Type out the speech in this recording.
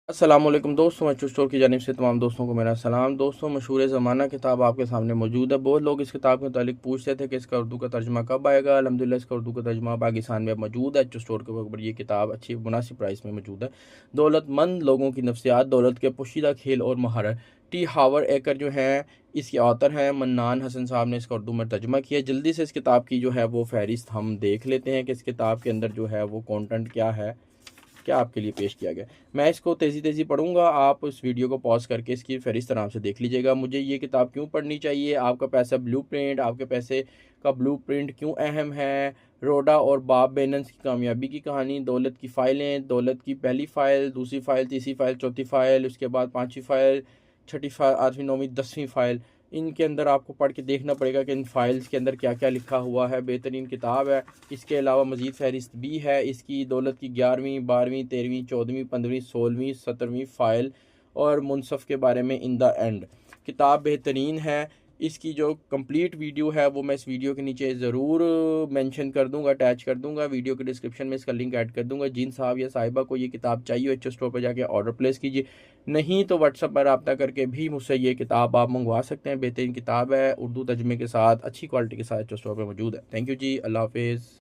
अस्सलाम वालेकुम दोस्तों, एच स्टोर की जानिब से तमाम दोस्तों को मेरा सलाम। दोस्तों, मशहूर ज़माना किताब आपके सामने मौजूद है। बहुत लोग इस किताब के मुतालिक पूछते थे कि इसका उर्दू का तर्जुमा कब आएगा। अल्हम्दुलिल्लाह इसका उर्दू का तर्जुमा पाकिस्तान में अब मौजूद है। एच स्टोर के ऊपर ये किताब अच्छी मुनासिब प्राइस में मौजूद है। दौलतमंद लोगों की नफ्सियात, दौलत के पोशीदा खेल और महारत। टी हावर एकर जो हैं इसके ऑथर हैं मन्नान हसन साहब ने इसका उर्दू में तर्जुमा किया। जल्दी से इस किताब की जो है वो फहरिस्त हम देख लेते हैं कि इस किताब के अंदर जो है वो कंटेंट क्या है, क्या आपके लिए पेश किया गया। मैं इसको तेज़ी पढ़ूंगा, आप इस वीडियो को पॉज करके इसकी फहरिस्त आराम से देख लीजिएगा। मुझे ये किताब क्यों पढ़नी चाहिए, आपका पैसा ब्लूप्रिंट, आपके पैसे का ब्लूप्रिंट क्यों अहम है, रोडा और बॉब बेनन्स की कामयाबी की कहानी, दौलत की फ़ाइलें, दौलत की पहली फ़ाइल, दूसरी फ़ाइल, तीसरी फ़ाइल, चौथी फ़ाइल, उसके बाद पाँचवीं फ़ाइल, छठी फ़ाइल, आठवीं, नौवीं, 10वीं फ़ाइल। इनके अंदर आपको पढ़ के देखना पड़ेगा कि इन फ़ाइल्स के अंदर क्या क्या लिखा हुआ है। बेहतरीन किताब है। इसके अलावा मज़ीद फ़हरिस्त भी है इसकी। दौलत की 11वीं, 12वीं, 13वीं, 14वीं, 15वीं, 16वीं, 17वीं फ़ाइल और मुनसफ़ के बारे में इन द एंड। किताब बेहतरीन है। इसकी जो कंप्लीट वीडियो है वो मैं इस वीडियो के नीचे ज़रूर मेंशन कर दूंगा, अटैच कर दूंगा। वीडियो के डिस्क्रिप्शन में इसका लिंक ऐड कर दूंगा। जिन साहब या साहिबा को ये किताब चाहिए एच स्टोर पर जाके ऑर्डर प्लेस कीजिए, नहीं तो व्हाट्सएप पर रब्ता करके भी मुझसे ये किताब आप मंगवा सकते हैं। बेहतरीन किताब है, उर्दू तर्जमे के साथ, अच्छी क्वालिटी के साथ एच स्टोर पर मौजूद है। थैंक यू जी, अल्लाह हाफिज़।